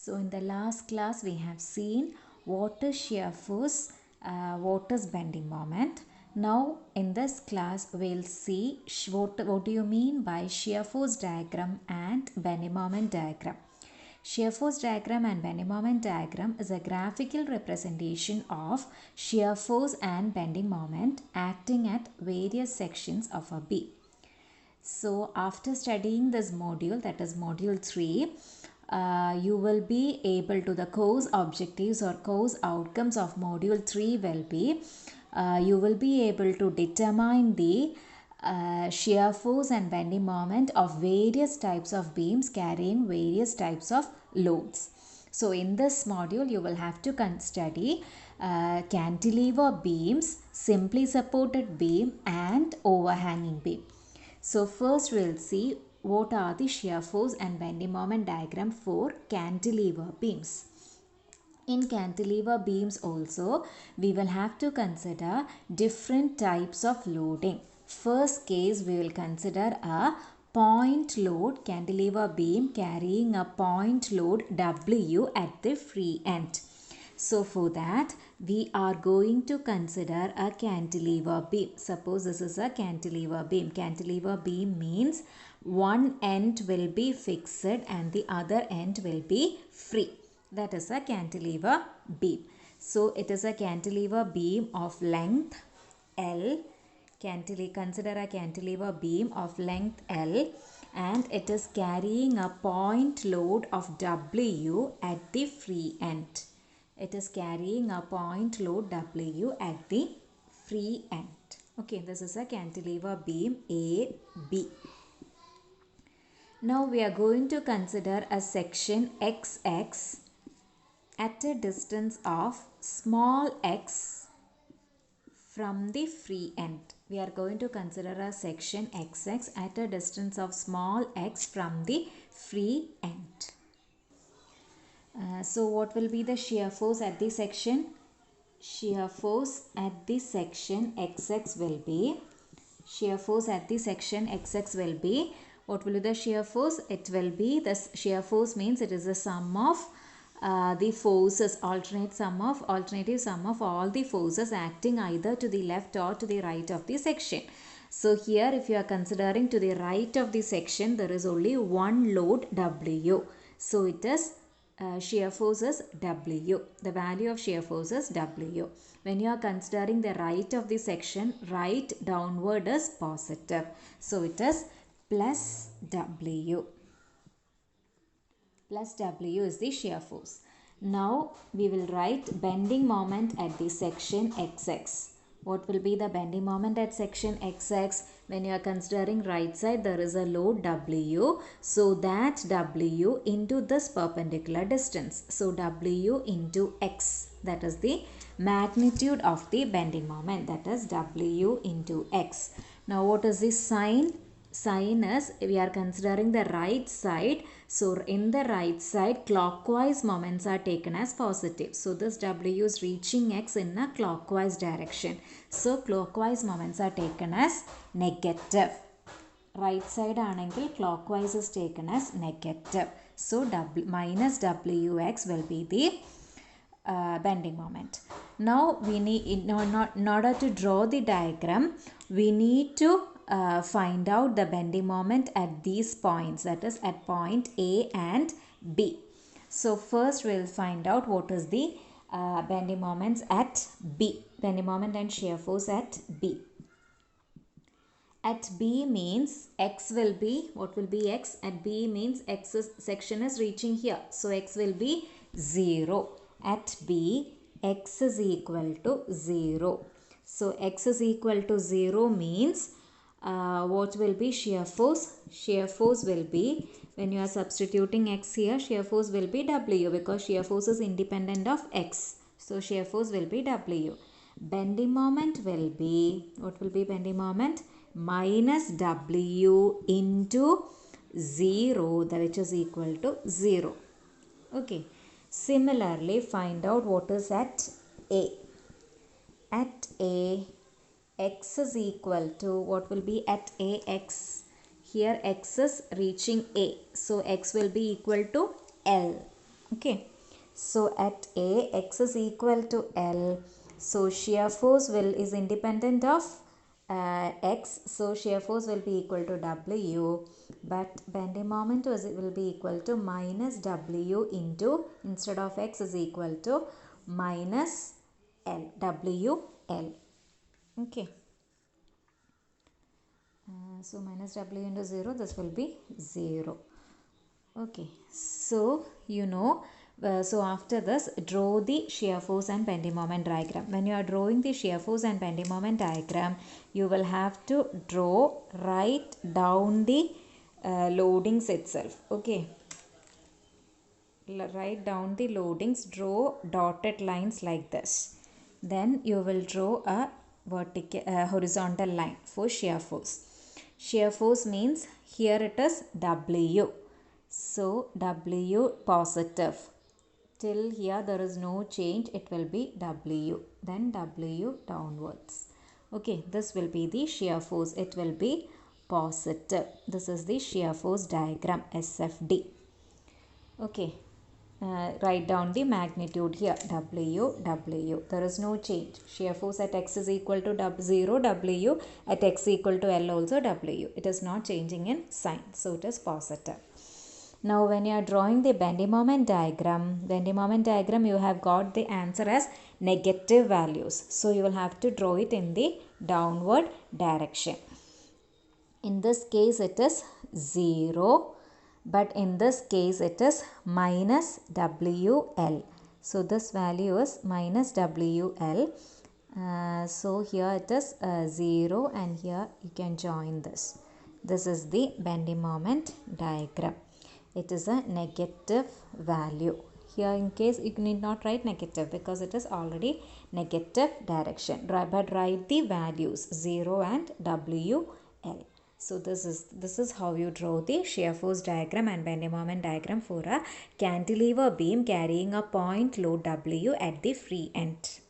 So in the last class we have seen what is shear force, what is bending moment. Now in this class we'll see what do you mean by shear force diagram and bending moment diagram. Shear force diagram and bending moment diagram is a graphical representation of shear force and bending moment acting at various sections of a beam. So after studying this module, that is module 3, you will be able to, the course objectives or course outcomes of module 3 will be, you will be able to determine the shear force and bending moment of various types of beams carrying various types of loads. So in this module you will have to study cantilever beams, simply supported beam and overhanging beam. So first we'll see what are the shear force and bending moment diagram for cantilever beams. In cantilever beams also we will have to consider different types of loading. First case we will consider a point load cantilever beam carrying a point load W at the free end. So for that we are going to consider a cantilever beam. Suppose this is a cantilever beam. Cantilever beam means one end will be fixed and the other end will be free. That is a cantilever beam. So it is a cantilever beam of length L. Consider a cantilever beam of length L and it is carrying a point load of W at the free end. It is carrying a point load W at the free end. Okay, this is a cantilever beam AB. Now we are going to consider a section XX at a distance of small x from the free end. We are going to consider a section XX at a distance of small x from the free end. So what will be the shear force at this section? Shear force at this section XX will be, shear force at the section XX will be, what will be the shear force? It will be, the shear force means it is the sum of the forces, alternative sum of all the forces acting either to the left or to the right of the section. So here if you are considering to the right of the section, there is only one load W. So it is shear force is W. The value of shear force is W. When you are considering the right of the section, right downward is positive. So it is plus W. Plus W is the shear force. Now we will write bending moment at the section XX. What will be the bending moment at section XX? When you are considering right side, there is a load W. So that W into this perpendicular distance. So W into X. That is the magnitude of the bending moment. That is W into X. Now what is the sign? Sign is, we are considering the right side. So in the right side, clockwise moments are taken as positive. So this W is reaching X in a clockwise direction. So clockwise moments are taken as negative. Right side anengil clockwise is taken as negative. So minus WX will be the bending moment. Now we need, in order to draw the diagram, we need to find out the bending moment at these points, that is at point A and B. So first we will find out what is the bending moments at B, bending moment and shear force at B. At B means X will be, what will be X? At B means X section is reaching here. So X will be 0. At B, X is equal to 0. So X is equal to 0 means what will be shear force? Shear force will be, when you are substituting X here, shear force will be W because shear force is independent of X. So shear force will be W. Bending moment will be, what will be bending moment? Minus W into 0, which is equal to 0. Okay. Similarly, find out what is at A. At A, X is equal to, what will be at A, X? Here X is reaching A. So X will be equal to L. Okay, so at A, x is equal to L. So shear force is independent of x. So shear force will be equal to W. But bending moment will be equal to minus W into, instead of x is equal to minus L. W L. Okay. So minus W into 0, this will be 0. Okay, so so after this, draw the shear force and bending moment diagram. When you are drawing the shear force and bending moment diagram, you will have to write down the loadings itself. Okay, write down the loadings, draw dotted lines like this. Then you will draw a horizontal line for shear force. Shear force means here it is W. So W positive. Till here there is no change, it will be W. Then W downwards. Okay, this will be the shear force. It will be positive. This is the shear force diagram, SFD. Okay, write down the magnitude here, W. There is no change. Shear force at x is equal to 0, W. At x equal to L also W. It is not changing in sign. So it is positive. Now when you are drawing the bending moment diagram, you have got the answer as negative values. So you will have to draw it in the downward direction. In this case it is 0, but in this case it is minus WL. So this value is minus WL. So here it is 0, and here you can join this. This is the bending moment diagram. It is a negative value. Here in case you need not write negative because it is already negative direction. But write the values 0 and WL. So this is how you draw the shear force diagram and bending moment diagram for a cantilever beam carrying a point load W at the free end.